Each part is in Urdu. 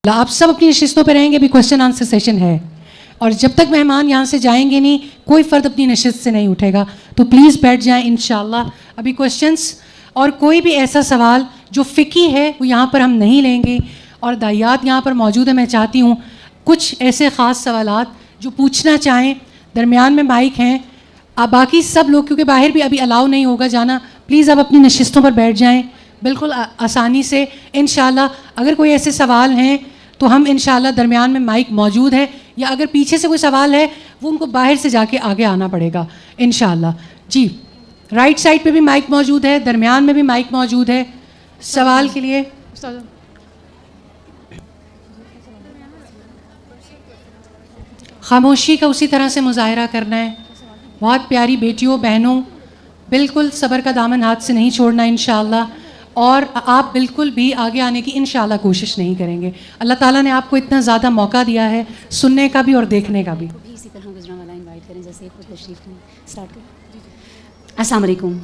آپ سب اپنی نشستوں پہ رہیں گے, ابھی کوشچن آنسر سیشن ہے, اور جب تک مہمان یہاں سے جائیں گے نہیں کوئی فرد اپنی نشست سے نہیں اٹھے گا, تو پلیز بیٹھ جائیں انشاءاللہ. ابھی کوشچنس اور کوئی بھی ایسا سوال جو فقہی ہے وہ یہاں پر ہم نہیں لیں گے, اور داعیات یہاں پر موجود ہیں. میں چاہتی ہوں کچھ ایسے خاص سوالات جو پوچھنا چاہیں, درمیان میں مائک ہیں, آپ باقی سب لوگ کیونکہ باہر بھی ابھی الاؤ نہیں ہوگا جانا, پلیز آپ اپنی نشستوں پر بیٹھ جائیں بالکل آسانی سے انشاءاللہ. اگر کوئی ایسے سوال ہیں تو ہم انشاءاللہ درمیان میں مائک موجود ہے, یا اگر پیچھے سے کوئی سوال ہے وہ ان کو باہر سے جا کے آگے آنا پڑے گا انشاءاللہ. جی رائٹ سائڈ پہ بھی مائک موجود ہے, درمیان میں بھی مائک موجود ہے سوال کے لیے. خاموشی کا اسی طرح سے مظاہرہ کرنا ہے. بہت پیاری بیٹیوں بہنوں, بالکل صبر کا دامن ہاتھ سے نہیں چھوڑنا انشاءاللہ, اور آپ بالکل بھی آگے آنے کی انشاءاللہ کوشش نہیں کریں گے. اللہ تعالیٰ نے آپ کو اتنا زیادہ موقع دیا ہے سننے کا بھی اور دیکھنے کا بھی. اسی طرح گجرانوالہ انوائٹ کریں جیسے خود تشریف لیں. اسٹارٹ کریں. السلام علیکم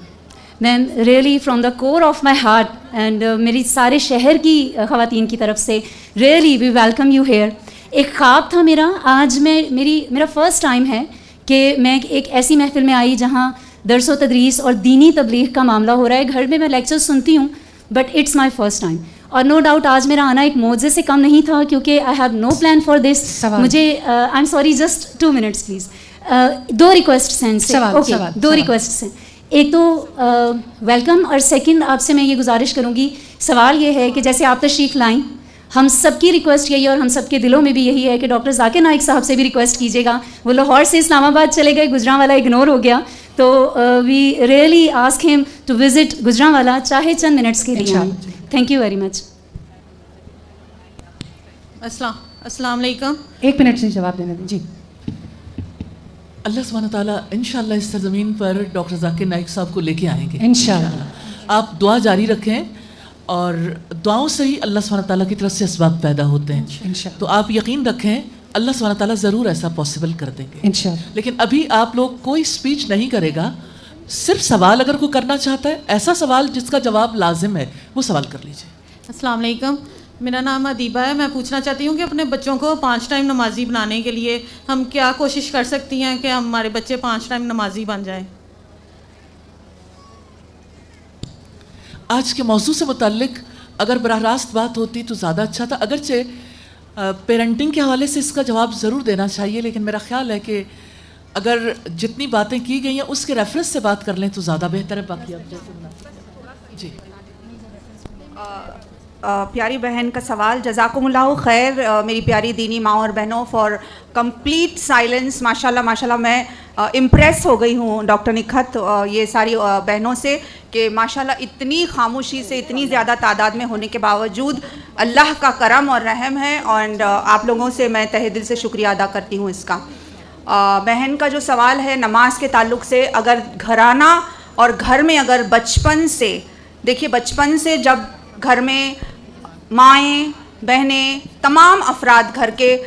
ma'am, really from the core of my heart and میری سارے شہر کی خواتین کی طرف سے really we welcome you here. ایک خواب تھا میرا, آج میرا فرسٹ ٹائم ہے کہ میں ایک ایسی محفل میں آئی جہاں درس و تدریس اور دینی تبلیغ کا معاملہ ہو رہا ہے. گھر میں لیکچر سنتی ہوں but it's my first time, اور نو ڈاؤٹ آج میرا آنا ایک معجزے سے کم نہیں تھا کیونکہ I have no plan for this. مجھے I am sorry just 2 minutes please. 2 requests ہیں, اوکے 2 ریکویسٹس ہیں. ایک تو ویلکم, اور سیکنڈ آپ سے میں یہ گزارش کروں گی, سوال یہ ہے کہ جیسے آپ تشریف لائیں, ہم سب کی ریکویسٹ یہی ہے اور ہم سب کے دلوں میں بھی یہی ہے کہ ڈاکٹر ذاکر نائک صاحب سے بھی ریکویسٹ کیجیے گا. وہ لاہور سے اسلام آباد چلے گئے, گجرانوالہ اگنور ہو گیا, تو وی ریئلی آسک ہم ٹو وزٹ گجرانوالہ چاہے چند منٹس کے لیے. Thank you very much. السلام علیکم. 1 منٹ سے جواب دینا جی. اللہ سبحانہ تعالیٰ انشاءاللہ اس سرزمین پر ڈاکٹر ذاکر نائک صاحب کو لے کے آئیں گے انشاءاللہ. آپ دعا جاری رکھیں, اور دعاؤں سے ہی اللہ سبحانہ تعالیٰ کی طرف سے اسباب پیدا ہوتے ہیں. تو آپ یقین رکھیں اللہ سبحانہ تعالیٰ ضرور ایسا پاسبل کر دیں گے انشاءاللہ. لیکن ابھی آپ لوگ کوئی اسپیچ نہیں کرے گا, صرف سوال اگر کوئی کرنا چاہتا ہے, ایسا سوال جس کا جواب لازم ہے وہ سوال کر لیجیے. السلام علیکم, میرا نام ادیبہ ہے. میں پوچھنا چاہتی ہوں کہ اپنے بچوں کو 5 ٹائم نمازی بنانے کے لیے ہم کیا کوشش کر سکتی ہیں کہ ہمارے بچے 5 ٹائم نمازی بن جائیں. آج کے موضوع سے متعلق اگر براہ راست بات ہوتی تو زیادہ اچھا تھا. اگرچہ پیرنٹنگ کے حوالے سے اس کا جواب ضرور دینا چاہیے, لیکن میرا خیال ہے کہ اگر جتنی باتیں کی گئی ہیں اس کے ریفرنس سے بات کر لیں تو زیادہ بہتر ہے. باقی آپ جی. پیاری بہن کا سوال. جزاکم اللہ خیر میری پیاری دینی ماں اور بہنوں فار کمپلیٹ سائلنس. ماشاءاللہ ماشاءاللہ میں امپریس ہو گئی ہوں ڈاکٹر نکھت یہ ساری بہنوں سے کہ ماشاءاللہ اتنی خاموشی سے اتنی زیادہ تعداد میں ہونے کے باوجود اللہ کا کرم اور رحم ہے, اور آپ لوگوں سے میں تہہ دل سے شکریہ ادا کرتی ہوں اس کا. بہن کا جو سوال ہے نماز کے تعلق سے, اگر گھرانہ اور گھر میں اگر بچپن سے دیکھیے بچپن سے جب گھر میں مائیں بہنیں تمام افراد گھر کے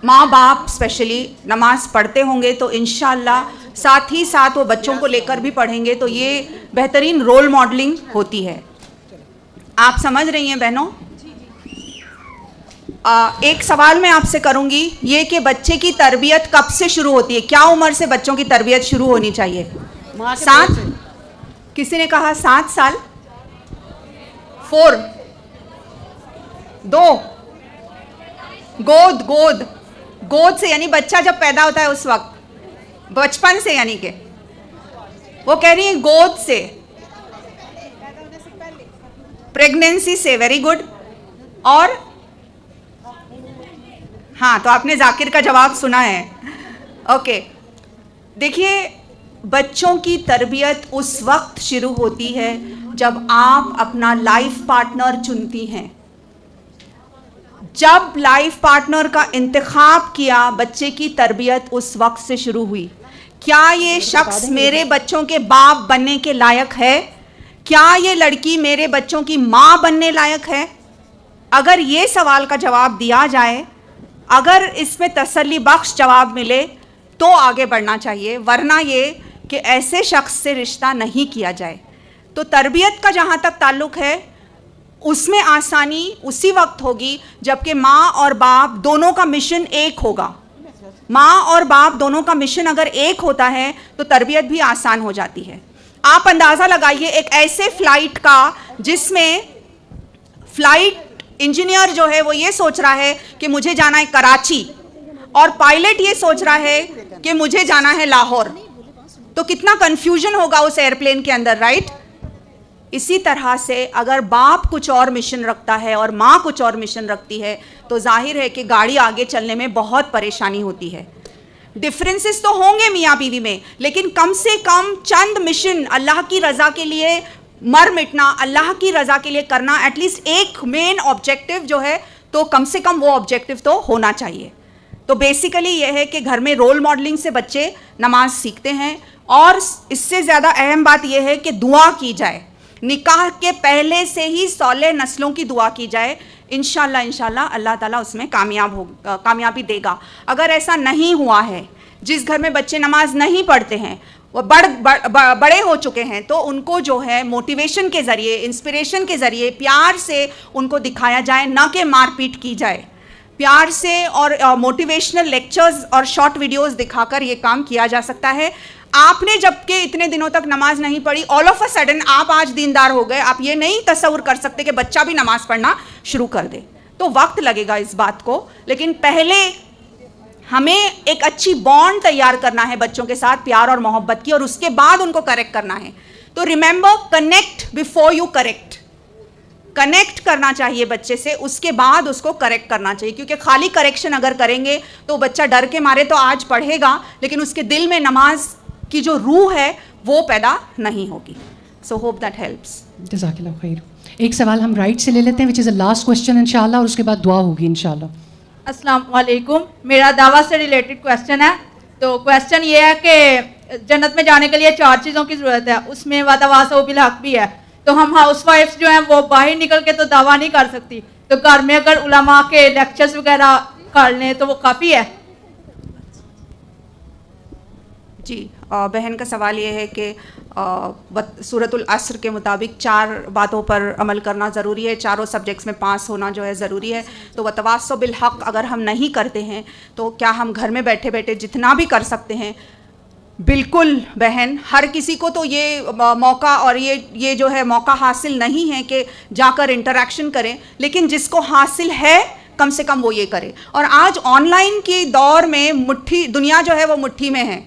ماں باپ اسپیشلی نماز پڑھتے ہوں گے تو انشاءاللہ ساتھ ہی ساتھ وہ بچوں کو لے کر بھی پڑھیں گے, تو یہ بہترین رول ماڈلنگ ہوتی ہے. آپ سمجھ رہی ہیں بہنوں؟ ایک سوال میں آپ سے کروں گی یہ کہ بچے کی تربیت کب سے شروع ہوتی ہے؟ کیا عمر سے بچوں کی تربیت شروع ہونی چاہیے؟ 7؟ کسی نے کہا 7 سال, 4, 2. گود سے یعنی بچہ جب پیدا ہوتا ہے اس وقت, بچپن سے یعنی کہ وہ کہہ رہی ہیں گود سے, پریگنینسی سے. Very good. اور ہاں تو آپ نے ذاکر کا جواب سنا ہے. اوکے دیکھیے بچوں کی تربیت اس وقت شروع ہوتی ہے جب آپ اپنا لائف پارٹنر چنتی ہیں. جب لائف پارٹنر کا انتخاب کیا بچے کی تربیت اس وقت سے شروع ہوئی. کیا یہ شخص میرے بچوں کے باپ بننے کے لائق ہے؟ کیا یہ لڑکی میرے بچوں کی ماں بننے لائق ہے؟ اگر یہ سوال کا جواب دیا جائے, اگر اس میں تسلی بخش جواب ملے تو آگے بڑھنا چاہیے, ورنہ یہ کہ ایسے شخص سے رشتہ نہیں کیا جائے. تو تربیت کا جہاں تک تعلق ہے اس میں آسانی اسی وقت ہوگی جب کہ ماں اور باپ دونوں کا مشن ایک ہوگا. ماں اور باپ دونوں کا مشن اگر ایک ہوتا ہے تو تربیت بھی آسان ہو جاتی ہے. آپ اندازہ لگائیے ایک ایسے فلائٹ کا جس میں فلائٹ انجینئر جو ہے وہ یہ سوچ رہا ہے کہ مجھے جانا ہے کراچی اور پائلٹ یہ سوچ رہا ہے کہ مجھے جانا ہے لاہور, تو کتنا کنفیوژن ہوگا اس ایئرپلین کے اندر, رائٹ؟ اسی طرح سے اگر باپ کچھ اور مشن رکھتا ہے اور ماں کچھ اور مشن رکھتی ہے تو ظاہر ہے کہ گاڑی آگے چلنے میں بہت پریشانی ہوتی ہے. ڈفرینسز تو ہوں گے میاں بیوی میں, لیکن کم سے کم چند مشن اللہ کی رضا کے لیے مر مٹنا, اللہ کی رضا کے لیے کرنا, ایٹ لیسٹ ایک مین آبجیکٹو جو ہے تو کم سے کم وہ آبجیکٹو تو ہونا چاہیے. تو بیسیکلی یہ ہے کہ گھر میں رول ماڈلنگ سے بچے نماز سیکھتے ہیں, اور اس سے زیادہ اہم بات یہ ہے کہ دعا کی جائے, نکاح کے پہلے سے ہی صالح نسلوں کی دعا کی جائے. انشاءاللہ اللہ تعالیٰ اس میں کامیابی دے گا. اگر ایسا نہیں ہوا ہے, جس گھر میں بچے نماز نہیں پڑھتے ہیں, وہ بڑے ہو چکے ہیں, تو ان کو جو ہے موٹیویشن کے ذریعے, انسپریشن کے ذریعے پیار سے ان کو دکھایا جائے, نہ کہ مار پیٹ کی جائے. پیار سے اور موٹیویشنل لیکچرز اور شارٹ ویڈیوز دکھا کر یہ کام کیا جا سکتا ہے. آپ نے جب کہ اتنے دنوں تک نماز نہیں پڑھی, آل آف اے سڈن آپ آج دیندار ہو گئے, آپ یہ نہیں تصور کر سکتے کہ بچہ بھی نماز پڑھنا شروع کر دے. تو وقت لگے گا اس بات کو, لیکن پہلے ہمیں ایک اچھی بانڈ تیار کرنا ہے بچوں کے ساتھ, پیار اور محبت کی, اور اس کے بعد ان کو کریکٹ کرنا ہے. تو remember, connect before you correct. Connect کرنا چاہیے بچے سے, اس کے بعد اس کو کریکٹ کرنا چاہیے, کیونکہ خالی کریکشن اگر کریں گے تو بچہ ڈر کے مارے تو آج پڑھے گا, لیکن اس کے دل میں نماز کی جو روح ہے وہ پیدا نہیں ہوگی. So hope that helps. جزاک اللہ خیر. ایک سوال ہم رائٹ سے لے لیتے ہیں, وچ از اے لاسٹ کوسچن انشاءاللہ, اور اس کے بعد دعا ہوگی انشاءاللہ. السلام علیکم. میرا دعوت سے ریلیٹڈ کویسچن ہے. تو کویسچن یہ ہے کہ جنت میں جانے کے لیے 4 چیزوں کی ضرورت ہے, اس میں وتواصوا بالحق بھی ہے. تو ہم ہاؤس وائفس جو ہیں وہ باہر نکل کے تو دعویٰ نہیں کر سکتی, تو گھر میں اگر علماء کے لیکچرز وغیرہ کر لیں تو وہ کافی ہے. جی, بہن کا سوال یہ ہے کہ سورۃ العصر کے مطابق 4 باتوں پر عمل کرنا ضروری ہے, 4 سبجیکٹس میں پاس ہونا جو ہے ضروری ہے. تو وتواصوا بالحق اگر ہم نہیں کرتے ہیں تو کیا ہم گھر میں بیٹھے بیٹھے جتنا بھی کر سکتے ہیں؟ بالکل بہن, ہر کسی کو تو یہ موقع اور یہ جو ہے موقع حاصل نہیں ہے کہ جا کر انٹریکشن کریں, لیکن جس کو حاصل ہے کم سے کم وہ یہ کرے. اور آج آن لائن کے دور میں دنیا جو ہے وہ مٹھی میں ہے,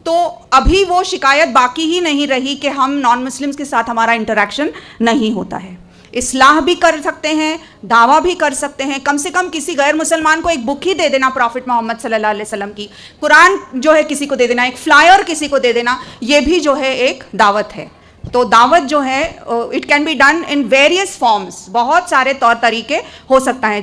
تو ابھی وہ شکایت باقی ہی نہیں رہی کہ ہم نان مسلمس کے ساتھ ہمارا انٹریکشن نہیں ہوتا ہے. اصلاح بھی کر سکتے ہیں, دعویٰ بھی کر سکتے ہیں. کم سے کم کسی غیر مسلمان کو ایک بک ہی دے دینا پروفٹ محمد صلی اللہ علیہ وسلم کی, قرآن جو ہے کسی کو دے دینا, ایک فلائر کسی کو دے دینا, یہ بھی جو ہے ایک دعوت ہے. تو دعوت جو ہے it can be done in various forms, بہت سارے طور طریقے ہو سکتا ہے.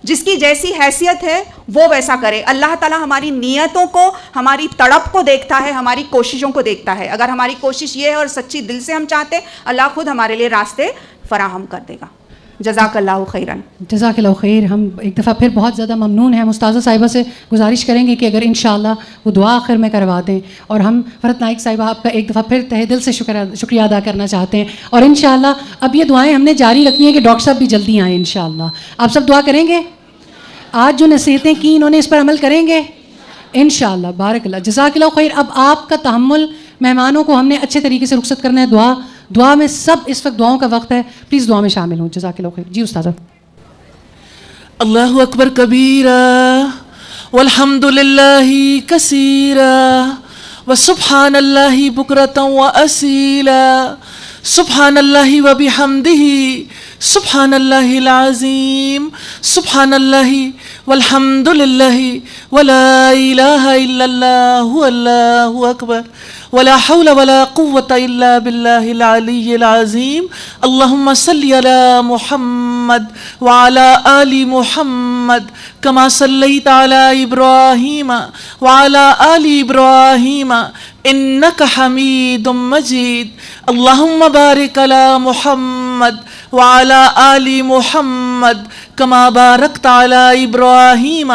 جس کی جیسی حیثیت ہے وہ ویسا کرے. اللہ تعالیٰ ہماری نیتوں کو, ہماری تڑپ کو دیکھتا ہے, ہماری کوششوں کو دیکھتا ہے. اگر ہماری کوشش یہ ہے اور سچی دل سے ہم چاہتے, اللہ خود ہمارے لیے راستے فراہم کر دے گا. جزاک اللہ خیرن. جزاک اللہ خیر. ہم ایک دفعہ پھر بہت زیادہ ممنون ہیں. ہم استاذہ صاحبہ سے گزارش کریں گے کہ اگر انشاءاللہ وہ دعا آخر میں کروا دیں, اور ہم فرحت نائک صاحبہ آپ کا ایک دفعہ پھر تہہ دل سے شکریہ ادا کرنا چاہتے ہیں. اور انشاءاللہ اب یہ دعائیں ہم نے جاری رکھنی ہے کہ ڈاکٹر صاحب بھی جلدی آئیں انشاءاللہ. آپ سب دعا کریں گے, آج جو نصیحتیں کی انہوں نے اس پر عمل کریں گے انشاءاللہ. بارک اللہ, جزاک اللہ خیر. اب آپ کا تحمل, مہمانوں کو ہم نے اچھے طریقے سے رخصت کرنا ہے. دعا میں سب اس وقت دعاؤں کا وقت ہے, پلیز دعا میں شامل ہوں. جزاک اللہ خیر. جی استاذہ. اللہ اکبر کبیرا والحمد للہ کثیرا وسبحان اللہ بکرتا واسیلا سبحان اللہ وبحمدہ سبحان اللہ العظیم سبحان اللہ والحمد للہ ولا الہ الا اللہ واللہ اکبر ولا حول ولا قوة إلا بالله العلي العظيم. اللهم صل على محمد وعلى آل محمد كما صليت على إبراهيم وعلى آل إبراهيم إنك حميد مجيد. اللهم بارك على محمد وعلى آل محمد كما باركت على إبراهيم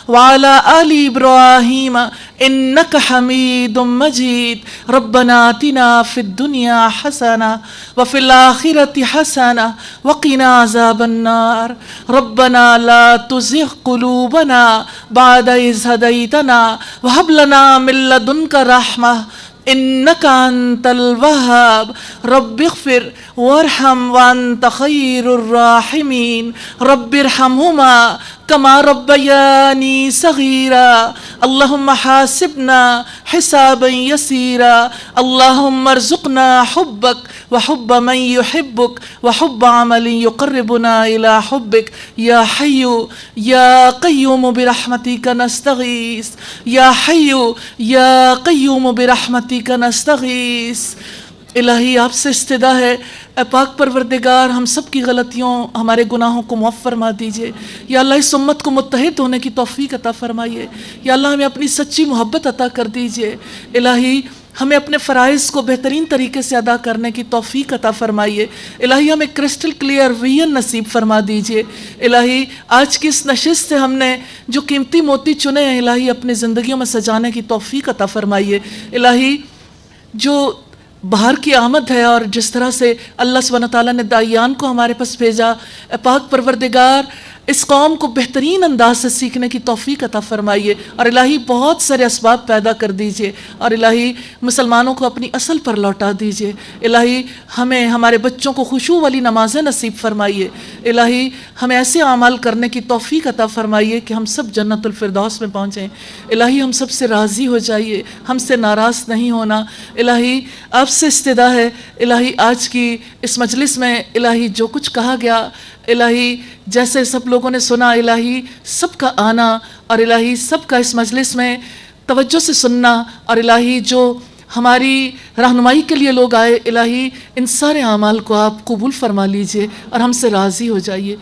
وعلى آل إبراهيم إنك حميد مجيد. ربنا آتنا في الدنيا حسنة وفي الآخرة حسنة وقنا عذاب النار. ربنا لا تزغ قلوبنا بعد إذ هديتنا وهب لنا من لدنك رحمة إنك أنت الوهاب. رب اغفر وارحم وأنت خير الراحمين. رب ارحمهما كما ربياني صغيرا. اللهم حاسبنا حسابا يسيرا. اللهم ارزقنا حبك وحب من يحبك وحب عمل يقربنا إلى حبك. يا حي يا قيوم برحمتك نستغيث. يا حي يا قيوم برحمتك نستغيث. الہی آپ سے استدا ہے اے پاک پروردگار ہم سب کی غلطیوں ہمارے گناہوں کو معاف فرما دیجئے. یا اللہ اس امت کو متحد ہونے کی توفیق عطا فرمائیے. یا اللہ ہمیں اپنی سچی محبت عطا کر دیجئے. الہی ہمیں اپنے فرائض کو بہترین طریقے سے ادا کرنے کی توفیق عطا فرمائیے. الہی ہمیں کرسٹل کلیئر ویژن نصیب فرما دیجئے. الہی آج کی اس نشست سے ہم نے جو قیمتی موتی چنے ہیں الہی اپنی زندگیوں میں سجانے کی توفیق عطا فرمائیے. الہی جو باہر کی آمد ہے اور جس طرح سے اللہ سبحانہ تعالیٰ نے داعیان کو ہمارے پاس بھیجا، اے پاک پروردگار اس قوم کو بہترین انداز سے سیکھنے کی توفیق عطا فرمائیے. اور الہی بہت سارے اسباب پیدا کر دیجئے اور الہی مسلمانوں کو اپنی اصل پر لوٹا دیجئے. الہی ہمیں ہمارے بچوں کو خشوع والی نمازیں نصیب فرمائیے. الہی ہمیں ایسے اعمال کرنے کی توفیق عطا فرمائیے کہ ہم سب جنت الفردوس میں پہنچیں. الہی ہم سب سے راضی ہو جائیے، ہم سے ناراض نہیں ہونا. الہی آپ سے استدا ہے الہی آج کی اس مجلس میں الہی جو کچھ کہا گیا الہی جیسے سب لوگوں نے سنا الہی سب کا آنا اور الہی سب کا اس مجلس میں توجہ سے سننا اور الہی جو ہماری رہنمائی کے لیے لوگ آئے الہی ان سارے اعمال کو آپ قبول فرما لیجئے اور ہم سے راضی ہو جائیے.